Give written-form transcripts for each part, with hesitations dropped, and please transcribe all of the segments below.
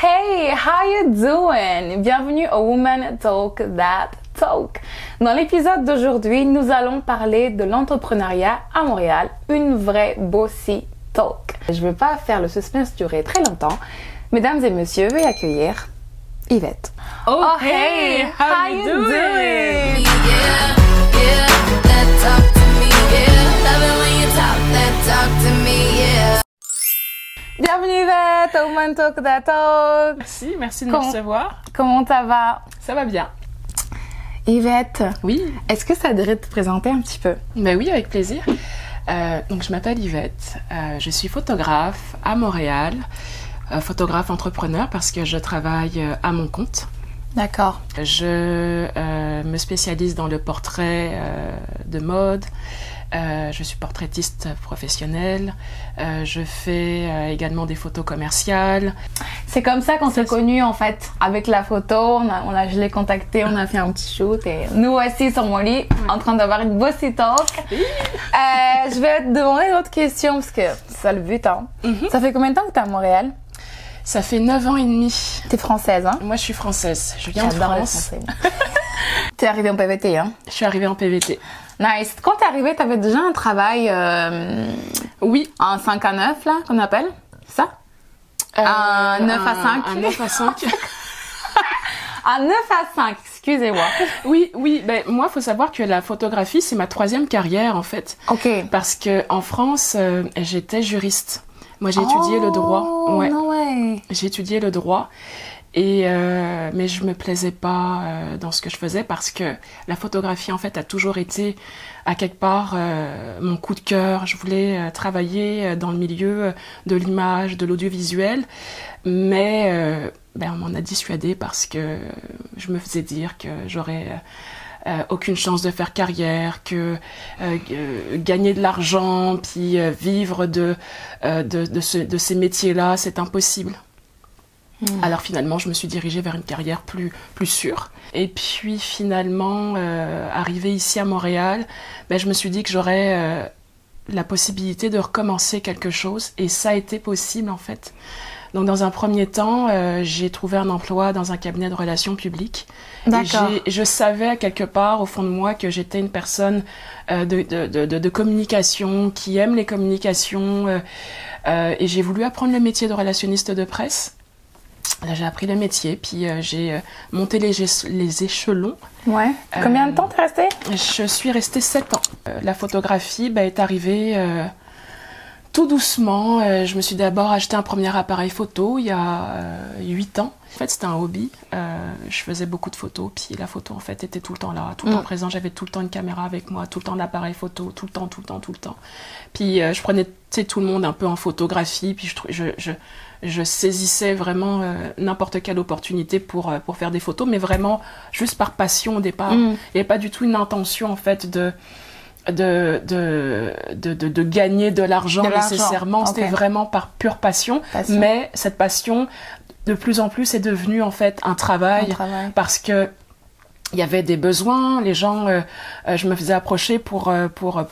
Hey, how you doing? Bienvenue au Women Talk That Talk. Dans l'épisode d'aujourd'hui, nous allons parler de l'entrepreneuriat à Montréal, une vraie bossy talk. Je ne veux pas faire le suspense durer très longtemps. Mesdames et messieurs, veuillez accueillir Yvette. Oh, hey, how you doing? Bienvenue Yvette au Women Talk That Talk. Merci de me recevoir. Comment ça va? Ça va bien. Yvette, oui. Est-ce que ça te dirait de te présenter un petit peu? Ben oui, avec plaisir. Donc je m'appelle Yvette, je suis photographe à Montréal, photographe entrepreneur parce que je travaille à mon compte. D'accord. Je me spécialise dans le portrait de mode. Je suis portraitiste professionnelle. Je fais également des photos commerciales. C'est comme ça qu'on s'est connus en fait, avec la photo. Je l'ai contacté, on a fait un petit shoot et nous voici sur mon lit en train d'avoir une bossy talk. Je vais te demander une autre question parce que c'est ça le but. Hein. Ça fait combien de temps que tu es à Montréal? Ça fait 9 ans et demi. T'es française, hein? Moi, je suis française. Je viens de France. T'es arrivée en PVT, hein? Je suis arrivée en PVT. Nice. Quand t'es arrivée, t'avais déjà un travail... Oui. En 5 à 9, là, qu'on appelle? Ça? Un 9 à 5? Un 9 à 5. Un 9 à 5, excusez-moi. Oui. Ben, moi, il faut savoir que la photographie, c'est ma 3e carrière, en fait. OK. Parce qu'en France, j'étais juriste. Moi, j'ai étudié le droit. Ouais. No way. J'ai étudié le droit. Mais je me plaisais pas dans ce que je faisais parce que la photographie, en fait, a toujours été, à quelque part, mon coup de cœur. Je voulais travailler dans le milieu de l'image, de l'audiovisuel. Mais on m'en a dissuadée parce que je me faisais dire que j'aurais... aucune chance de faire carrière, que gagner de l'argent, puis vivre de ces métiers-là, c'est impossible. Alors finalement, je me suis dirigée vers une carrière plus sûre. Et puis finalement, arrivée ici à Montréal, je me suis dit que j'aurais la possibilité de recommencer quelque chose. Et ça a été possible en fait. Donc dans un premier temps, j'ai trouvé un emploi dans un cabinet de relations publiques. D'accord. Et je savais quelque part au fond de moi que j'étais une personne de communication, qui aime les communications. Et j'ai voulu apprendre le métier de relationniste de presse. Là, j'ai appris le métier, puis j'ai monté les échelons. Ouais. Combien de temps t'es restée? Je suis restée 7 ans. La photographie est arrivée... tout doucement, je me suis d'abord acheté un premier appareil photo il y a 8 ans. En fait, c'était un hobby. Je faisais beaucoup de photos, puis la photo, en fait, était tout le temps là, tout le temps présent. J'avais tout le temps une caméra avec moi, tout le temps l'appareil photo, tout le temps. Puis je prenais tout le monde un peu en photographie, puis je saisissais vraiment n'importe quelle opportunité pour faire des photos, mais vraiment juste par passion au départ. Il n'y avait pas du tout une intention, en fait, de gagner de l'argent nécessairement. C'était vraiment par pure passion. Mais cette passion, de plus en plus, est devenue en fait un travail. Parce que il y avait des besoins, les gens, je me faisais approcher pour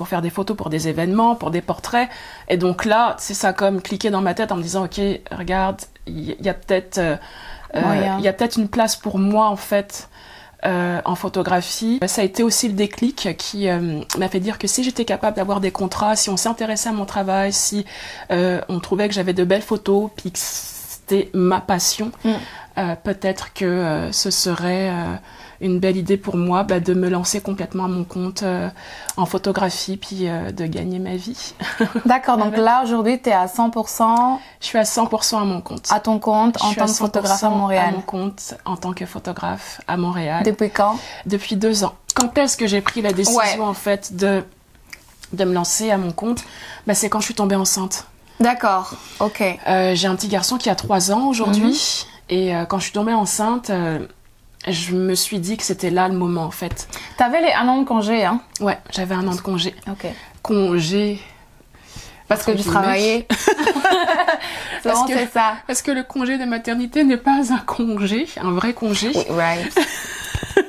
faire des photos, pour des événements, pour des portraits. Et donc là, c'est ça comme cliquer dans ma tête en me disant, OK, regarde, il y a peut-être une place pour moi en fait. En photographie. Ça a été aussi le déclic qui m'a fait dire que si j'étais capable d'avoir des contrats, si on s'intéressait à mon travail, si on trouvait que j'avais de belles photos, puis que c'était ma passion, peut-être que ce serait une belle idée pour moi de me lancer complètement à mon compte en photographie, puis de gagner ma vie. D'accord, donc là aujourd'hui tu es à 100%... Je suis à 100% à mon compte. À ton compte en tant que photographe à Montréal. À mon compte en tant que photographe à Montréal. Depuis quand? Depuis 2 ans. Quand est-ce que j'ai pris la décision en fait de me lancer à mon compte? C'est quand je suis tombée enceinte. D'accord, ok. J'ai un petit garçon qui a 3 ans aujourd'hui. Et quand je suis tombée enceinte... je me suis dit que c'était là le moment, en fait. T'avais 1 an de congé, hein? Ouais, j'avais 1 an de congé. Ok. Congé... Parce que tu travaillais. C'est ça. Parce que le congé de maternité n'est pas un congé, un vrai congé. Right.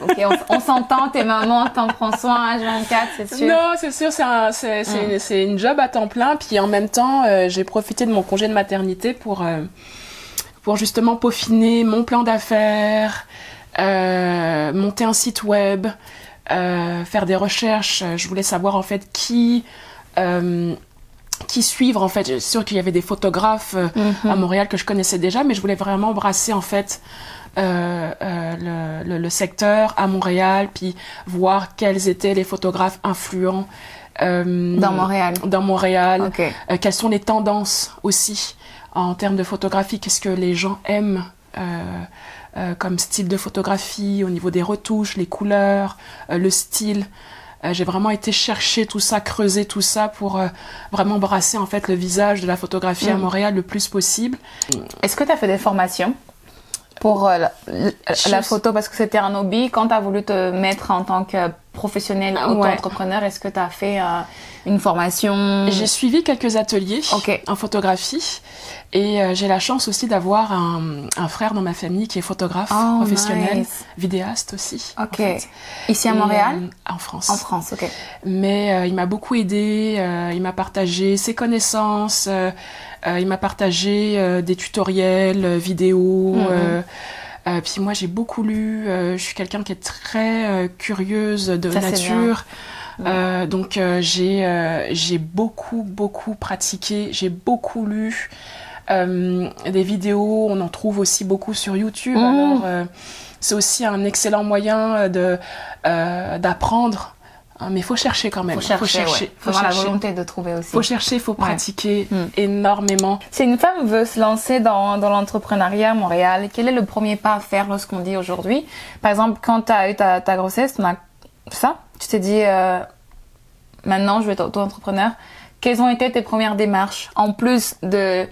Ok, on s'entend, t'es maman, t'en prends soin H24, c'est sûr. Non, c'est sûr, c'est une job à temps plein. Puis en même temps, j'ai profité de mon congé de maternité pour pour justement peaufiner mon plan d'affaires, monter un site web, faire des recherches. Je voulais savoir en fait qui suivre en fait. Je suis sûre qu'il y avait des photographes à Montréal que je connaissais déjà, mais je voulais vraiment brasser en fait le secteur à Montréal, puis voir quels étaient les photographes influents dans Montréal. Dans Montréal. Okay. Quelles sont les tendances aussi en termes de photographie, qu'est-ce que les gens aiment comme style de photographie, au niveau des retouches, les couleurs, le style. J'ai vraiment été chercher tout ça, creuser tout ça pour vraiment brasser en fait le visage de la photographie à Montréal le plus possible. Est-ce que tu as fait des formations pour la photo parce que c'était un hobby? Quand tu as voulu te mettre en tant que professionnel auto-entrepreneur, est-ce que tu as fait une formation? J'ai suivi quelques ateliers en photographie et j'ai la chance aussi d'avoir un frère dans ma famille qui est photographe professionnel, vidéaste aussi. En fait. Ici à Montréal? En France. En France, ok. Mais il m'a beaucoup aidé, il m'a partagé ses connaissances, il m'a partagé des tutoriels vidéo. Puis moi j'ai beaucoup lu, je suis quelqu'un qui est très curieuse de nature. Donc j'ai beaucoup pratiqué, j'ai beaucoup lu des vidéos, on en trouve aussi beaucoup sur YouTube. Alors c'est aussi un excellent moyen d'apprendre. Mais il faut chercher quand même. Faut chercher. Faut avoir la volonté de trouver aussi. Faut chercher, faut pratiquer énormément. Si une femme veut se lancer dans l'entrepreneuriat à Montréal, quel est le premier pas à faire lorsqu'on dit aujourd'hui? Par exemple, quand tu as eu ta grossesse, tu t'es dit maintenant je vais être auto-entrepreneur. Quelles ont été tes premières démarches en plus de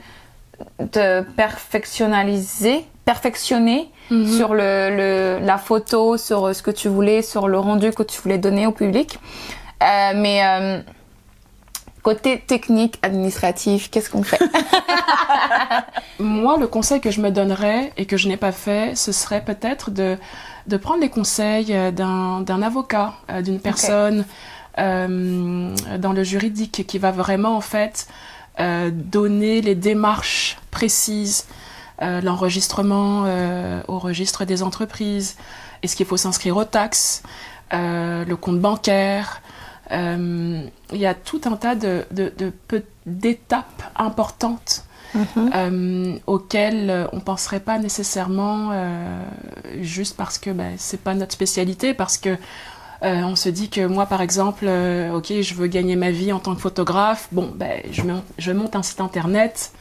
perfectionner sur la photo, sur ce que tu voulais, sur le rendu que tu voulais donner au public. Mais côté technique, administratif, qu'est-ce qu'on fait? Moi, le conseil que je me donnerais et que je n'ai pas fait, ce serait peut-être de prendre les conseils d'un avocat, d'une personne dans le juridique qui va vraiment en fait donner les démarches précises, l'enregistrement au registre des entreprises, est-ce qu'il faut s'inscrire aux taxes, le compte bancaire. Il y a tout un tas d'étapes importantes auxquelles on penserait pas nécessairement juste parce que c'est pas notre spécialité, parce que on se dit que moi par exemple je veux gagner ma vie en tant que photographe, je monte un site internet,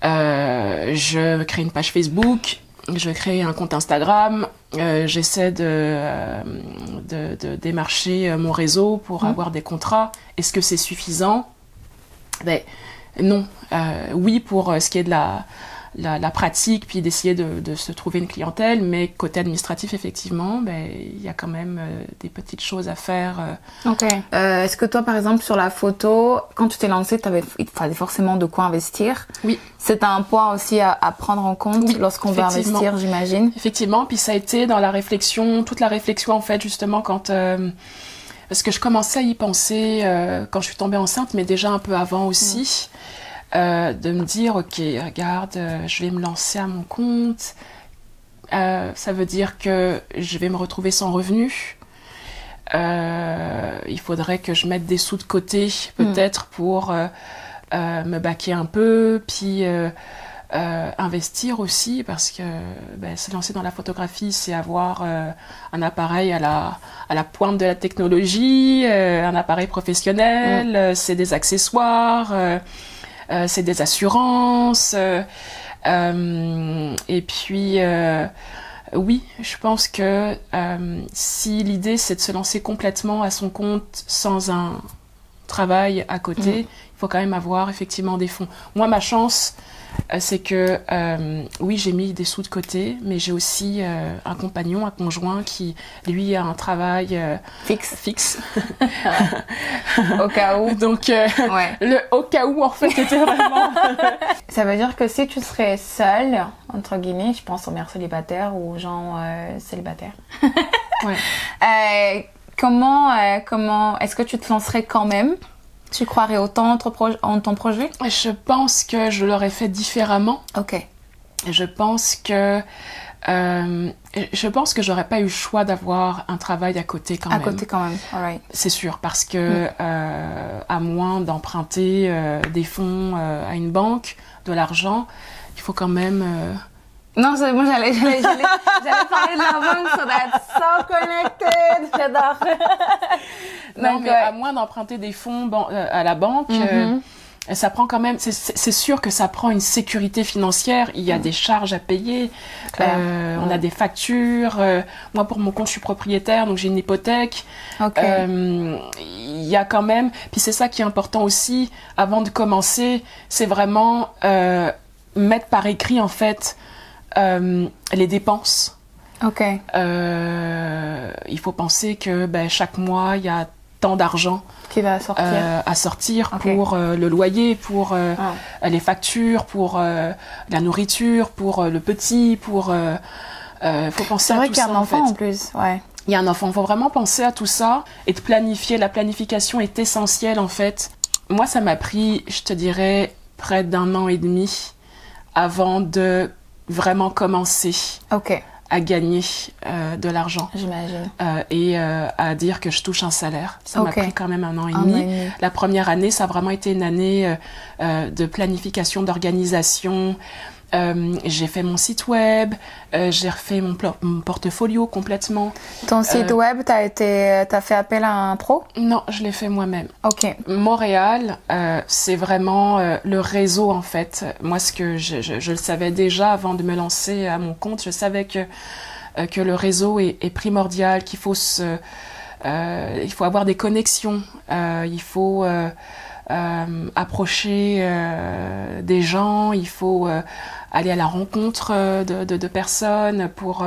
je crée une page Facebook, je crée un compte Instagram, j'essaie de démarcher mon réseau pour avoir des contrats. Est-ce que c'est suffisant? Non. Oui, pour ce qui est de la pratique, puis d'essayer de se trouver une clientèle, mais côté administratif, effectivement, il y a quand même des petites choses à faire. Est-ce que toi, par exemple, sur la photo, quand tu t'es lancée, il fallait forcément de quoi investir? Oui. C'est un point aussi à prendre en compte lorsqu'on veut investir, j'imagine. Effectivement, puis ça a été dans la réflexion, toute la réflexion, en fait, justement, quand... parce que je commençais à y penser quand je suis tombée enceinte, mais déjà un peu avant aussi. De me dire, ok, regarde, je vais me lancer à mon compte. Ça veut dire que je vais me retrouver sans revenu. Il faudrait que je mette des sous de côté, peut-être, pour me baquer un peu, puis investir aussi, parce que se lancer dans la photographie, c'est avoir un appareil à la pointe de la technologie, un appareil professionnel, c'est des accessoires... c'est des assurances. Et puis, oui, je pense que si l'idée c'est de se lancer complètement à son compte sans un travail à côté, il faut quand même avoir effectivement des fonds. Moi, ma chance, c'est que oui, j'ai mis des sous de côté, mais j'ai aussi un compagnon, un conjoint qui, lui, a un travail fixe. Au cas où. Donc, le au cas où, en fait, était vraiment... Ça veut dire que si tu serais seule, entre guillemets, je pense aux mères célibataires ou aux gens célibataires. Comment est-ce que tu te lancerais quand même? Tu croirais autant en ton projet? Je pense que je l'aurais fait différemment. je pense que j'aurais pas eu le choix d'avoir un travail à côté quand même. À côté quand même, alright. C'est sûr, parce que à moins d'emprunter des fonds à une banque, de l'argent, il faut quand même... Non, moi j'allais parler de la banque, so that's so connected. J'adore. Non, mais à moins d'emprunter des fonds à la banque, ça prend quand même. C'est sûr que ça prend une sécurité financière. Il y a des charges à payer. On a des factures. Moi, pour mon compte, je suis propriétaire, donc j'ai une hypothèque. Okay. Il y a quand même. Puis c'est ça qui est important aussi. Avant de commencer, c'est vraiment mettre par écrit en fait. Les dépenses. Ok. Il faut penser que chaque mois, il y a tant d'argent qui va sortir. À sortir pour le loyer, pour les factures, pour la nourriture, pour le petit, pour... faut penser à tout ça. C'est vrai qu'il y a un enfant en plus, ouais. Il y a un enfant, il faut vraiment penser à tout ça et de planifier. La planification est essentielle en fait. Moi, ça m'a pris, je te dirais, près d'1 an et demi avant de vraiment commencer à gagner de l'argent. J'imagine. Et à dire que je touche un salaire. Ça m'a pris quand même 1 an et demi. La première année, ça a vraiment été une année de planification, d'organisation. J'ai fait mon site web, j'ai refait mon portfolio complètement. Ton site web, t'as fait appel à un pro? Non, je l'ai fait moi-même. Ok. Montréal, c'est vraiment le réseau en fait. Moi, ce que je le savais déjà avant de me lancer à mon compte, je savais que le réseau est primordial, qu'il faut il faut avoir des connexions, il faut approcher des gens, il faut aller à la rencontre de personnes pour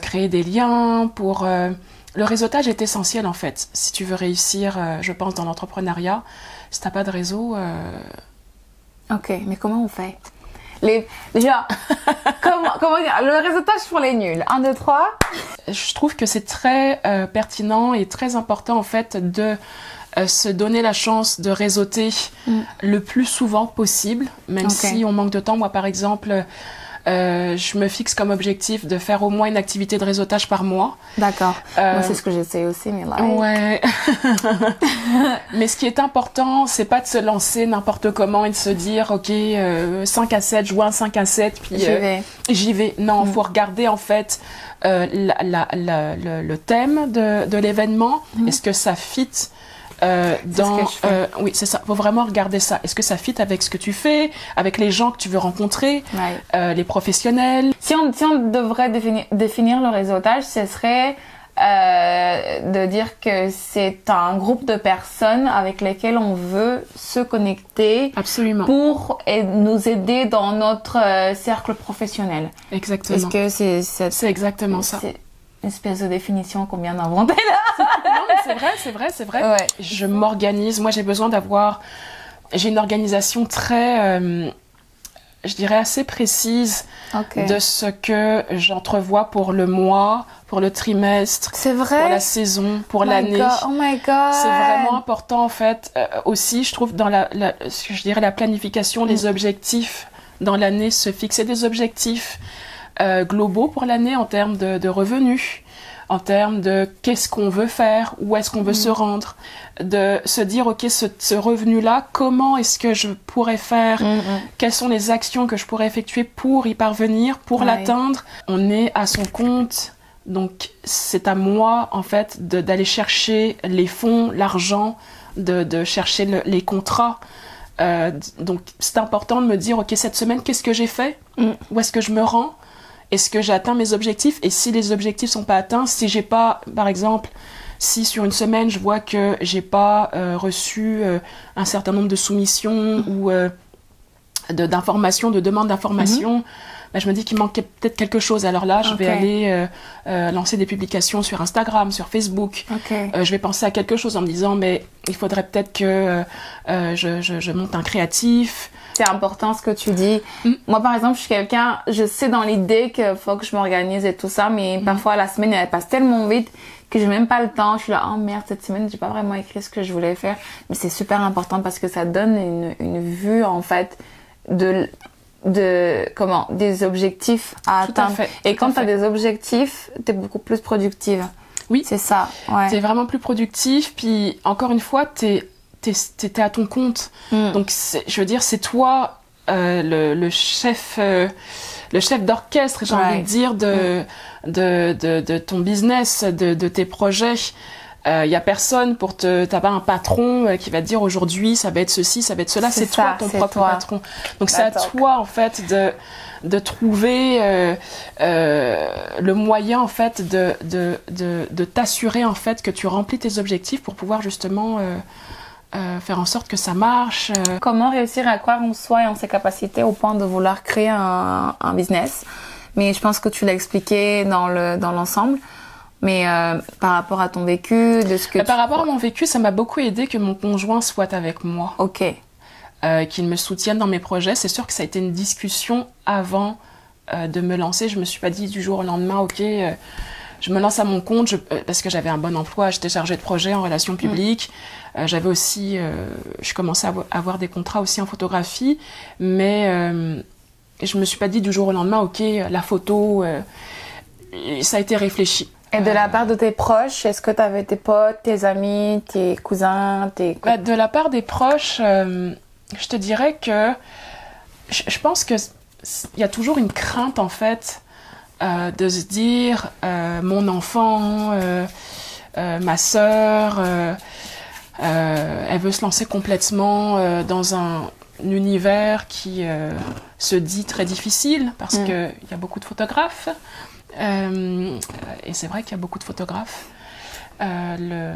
créer des liens, pour... Le réseautage est essentiel en fait. Si tu veux réussir, je pense, dans l'entrepreneuriat, si t'as pas de réseau... Ok, mais comment on fait? Genre, comment dire? Le réseautage pour les nuls. 1, 2, 3. Je trouve que c'est très pertinent et très important en fait de... se donner la chance de réseauter le plus souvent possible, même si on manque de temps. Moi, par exemple, je me fixe comme objectif de faire au moins une activité de réseautage par mois. D'accord. Moi, c'est ce que j'essaie aussi, mais là... Ouais. Mais ce qui est important, c'est pas de se lancer n'importe comment et de se dire, OK, 5 à 7, juin 5 à 7, puis j'y vais. Non, faut regarder en fait le thème de l'événement. Est-ce que ça fit oui, c'est ça. Faut vraiment regarder ça. Est-ce que ça fit avec ce que tu fais, avec les gens que tu veux rencontrer, les professionnels? Si on devrait définir le réseautage, ce serait de dire que c'est un groupe de personnes avec lesquelles on veut se connecter. Absolument. Pour nous aider dans notre cercle professionnel. Exactement. Est-ce que c'est exactement ça. Une espèce de définition qu'on vient d'inventer là. Non, mais c'est vrai. Ouais. Je m'organise. Moi, j'ai une organisation très, je dirais assez précise de ce que j'entrevois pour le mois, pour le trimestre, c'est vrai? Pour la saison, pour l'année. Oh my God. C'est vraiment important en fait. Aussi, je trouve dans je dirais la planification, les objectifs dans l'année, se fixer des objectifs globaux pour l'année en termes de revenus, en termes de qu'est-ce qu'on veut faire, où est-ce qu'on veut se rendre, de se dire ok, ce revenu-là, comment est-ce que je pourrais faire, quelles sont les actions que je pourrais effectuer pour y parvenir, pour l'atteindre. On est à son compte, donc c'est à moi en fait d'aller chercher les fonds, l'argent, de chercher les contrats. Donc c'est important de me dire ok, cette semaine qu'est-ce que j'ai fait, où est-ce que je me rends. Est-ce que j'ai atteint mes objectifs? Et si les objectifs sont pas atteints, si j'ai pas, par exemple, si sur une semaine je vois que j'ai pas reçu un certain nombre de soumissions ou d'informations, de demandes d'informations, je me dis qu'il manquait peut-être quelque chose. Alors là, je vais aller lancer des publications sur Instagram, sur Facebook. Je vais penser à quelque chose en me disant, mais il faudrait peut-être que je monte un créatif. C'est important ce que tu dis. Moi, par exemple, je suis quelqu'un, je sais dans l'idée qu'il faut que je m'organise et tout ça, mais parfois la semaine, elle passe tellement vite que j'ai même pas le temps. Je suis là, oh merde, cette semaine, j'ai pas vraiment écrit ce que je voulais faire. Mais c'est super important parce que ça donne une vue, en fait, des objectifs à atteindre. Et quand tu as des objectifs, tu es beaucoup plus productive. Oui. C'est ça, ouais. Tu es vraiment plus productif, puis encore une fois, t'es à ton compte. Donc, je veux dire, c'est toi le chef d'orchestre, j'ai envie de dire, de ton business, de tes projets. Il y a personne t'as pas un patron qui va te dire aujourd'hui ça va être ceci, ça va être cela. C'est toi ton propre patron. Donc c'est à toi en fait de trouver le moyen en fait de t'assurer en fait que tu remplis tes objectifs pour pouvoir justement faire en sorte que ça marche. Comment réussir à croire en soi et en ses capacités au point de vouloir créer un business. Mais je pense que tu l'as expliqué dans l'ensemble. Mais par rapport à ton vécu, de ce que par rapport à mon vécu, ça m'a beaucoup aidé que mon conjoint soit avec moi. Ok. Qu'il me soutienne dans mes projets. C'est sûr que ça a été une discussion avant de me lancer. Je me suis pas dit du jour au lendemain, ok, je me lance à mon compte parce que j'avais un bon emploi. J'étais chargée de projet en relations publiques. J'avais aussi, je commençais à avoir des contrats aussi en photographie, mais je me suis pas dit du jour au lendemain, ok, la photo, ça a été réfléchi. Et de la part de tes proches, est-ce que tu avais tes potes, tes amis, tes cousins, de la part des proches, je te dirais que je pense que il y a toujours une crainte en fait de se dire mon enfant, ma sœur, elle veut se lancer complètement dans un univers qui se dit très difficile parce que il y a beaucoup de photographes. Et c'est vrai qu'il y a beaucoup de photographes. Le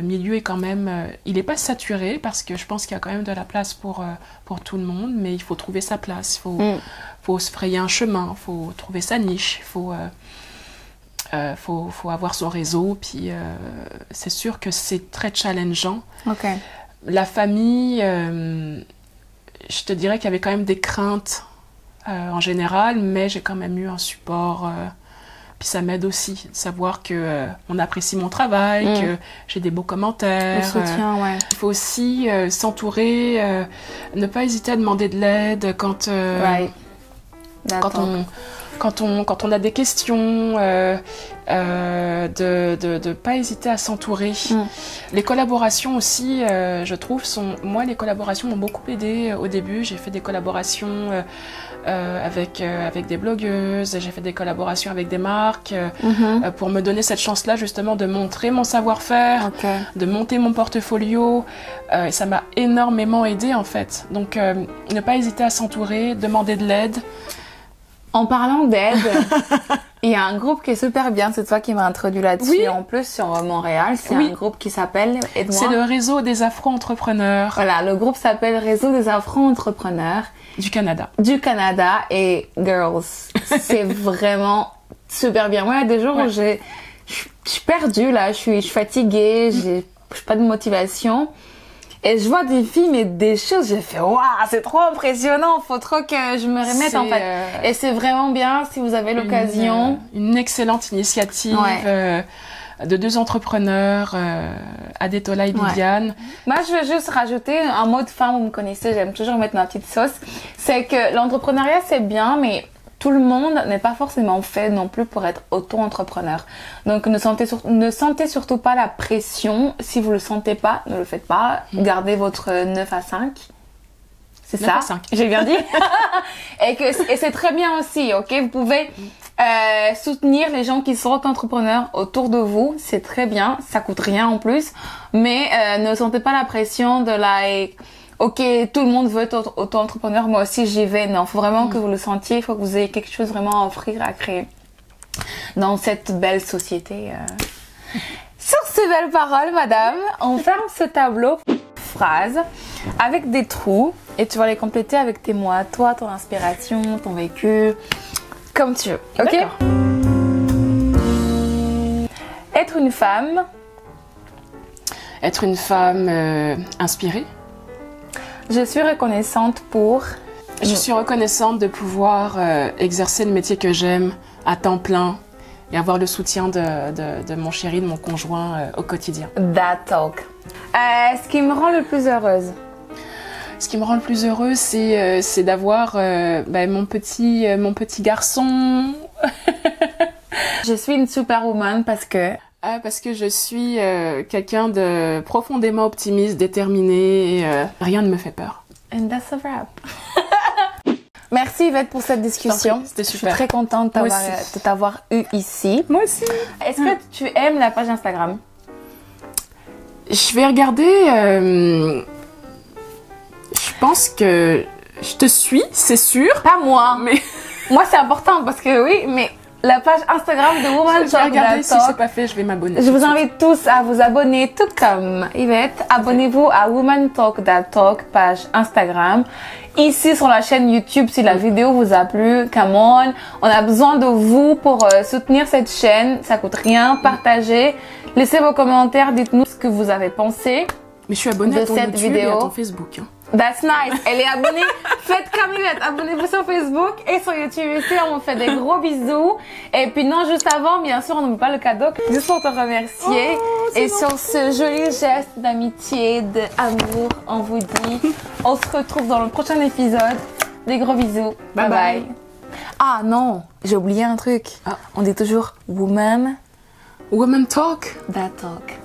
milieu est quand même... il n'est pas saturé parce que je pense qu'il y a quand même de la place pour tout le monde, mais il faut trouver sa place, il faut se frayer un chemin, il faut trouver sa niche, il faut avoir son réseau, puis c'est sûr que c'est très challengeant. Okay. La famille, je te dirais qu'il y avait quand même des craintes en général, mais j'ai quand même eu un support, puis ça m'aide aussi de savoir que on apprécie mon travail, que j'ai des beaux commentaires. Le soutien, ouais. Il faut aussi s'entourer, ne pas hésiter à demander de l'aide quand on a des questions, de pas hésiter à s'entourer. Les collaborations aussi, je trouve, les collaborations m'ont beaucoup aidée au début. J'ai fait des collaborations avec des blogueuses, j'ai fait des collaborations avec des marques pour me donner cette chance-là justement de montrer mon savoir-faire, de monter mon portfolio. Et ça m'a énormément aidée en fait. Donc ne pas hésiter à s'entourer, demander de l'aide. En parlant d'aide, il y a un groupe qui est super bien, c'est toi qui m'as introduit là-dessus. Oui. En plus, sur Montréal, c'est un groupe qui s'appelle Aide-moi. C'est le réseau des Afro-entrepreneurs. Voilà, le groupe s'appelle Réseau des Afro-entrepreneurs. Du Canada. Et girls, c'est vraiment super bien. Moi, il y a des jours où je suis perdue, là, je suis fatiguée, j'ai pas de motivation. Et je vois des filles, mais des choses, j'ai fait, waouh, c'est trop impressionnant, faut trop que je me remette en fait. Et c'est vraiment bien si vous avez l'occasion. Une excellente initiative de deux entrepreneurs, Adetola et Viviane. Moi, je veux juste rajouter un mot de fin, vous me connaissez, j'aime toujours mettre ma petite sauce. C'est que l'entrepreneuriat, c'est bien, mais tout le monde n'est pas forcément fait non plus pour être auto-entrepreneur. Donc ne sentez surtout pas la pression. Si vous le sentez pas, ne le faites pas. Gardez votre 9 à 5. C'est ça? 5. J'ai bien dit. et c'est très bien aussi, ok? Vous pouvez soutenir les gens qui sont entrepreneurs autour de vous. C'est très bien. Ça coûte rien en plus. Mais ne sentez pas la pression de ok, tout le monde veut être auto-entrepreneur, moi aussi j'y vais. Non, il faut vraiment que vous le sentiez, il faut que vous ayez quelque chose vraiment à offrir, à créer dans cette belle société. Sur ces belles paroles, madame, on ferme ce tableau phrases avec des trous et tu vas les compléter avec tes mots à toi, ton inspiration, ton vécu, comme tu veux. Ok? D'accord. Être une femme. Être une femme inspirée. Je suis reconnaissante pour... Je suis reconnaissante de pouvoir exercer le métier que j'aime à temps plein et avoir le soutien de mon chéri, de mon conjoint au quotidien. That talk. Ce qui me rend le plus heureuse. Ce qui me rend le plus heureux, c'est d'avoir mon petit garçon. Je suis une superwoman parce que... Parce que je suis quelqu'un de profondément optimiste, déterminé, et rien ne me fait peur. And that's a wrap. Merci Yvette pour cette discussion. C'était super. Je suis très contente de t'avoir eu ici. Moi aussi. Est-ce que tu aimes la page Instagram? Je vais regarder. Je pense que je te suis, c'est sûr. Pas moi. Mais moi c'est important parce que oui, mais la page Instagram de Woman je vais Talk regarder. That Talk. Si c'est pas fait, je vais m'abonner. Je vous invite tous à vous abonner, tout comme Yvette. Abonnez-vous à Woman Talk That Talk, page Instagram. Ici sur la chaîne YouTube, si la vidéo vous a plu, come on. On a besoin de vous pour soutenir cette chaîne. Ça coûte rien. Partagez. Laissez vos commentaires. Dites-nous ce que vous avez pensé. Mais je suis abonnée de à ton cette YouTube vidéo. Et à ton Facebook. Hein. That's nice. Elle est abonnée. Faites comme Yvette. Abonnez-vous sur Facebook et sur YouTube ici. On vous fait des gros bisous. Et puis non, juste avant, bien sûr, on n'oublie pas le cadeau. Juste pour te remercier. Et sur ce joli geste d'amitié, d'amour, on vous dit, on se retrouve dans le prochain épisode. Des gros bisous. Bye bye. Ah non, j'ai oublié un truc. On dit toujours Woman Talk That Talk.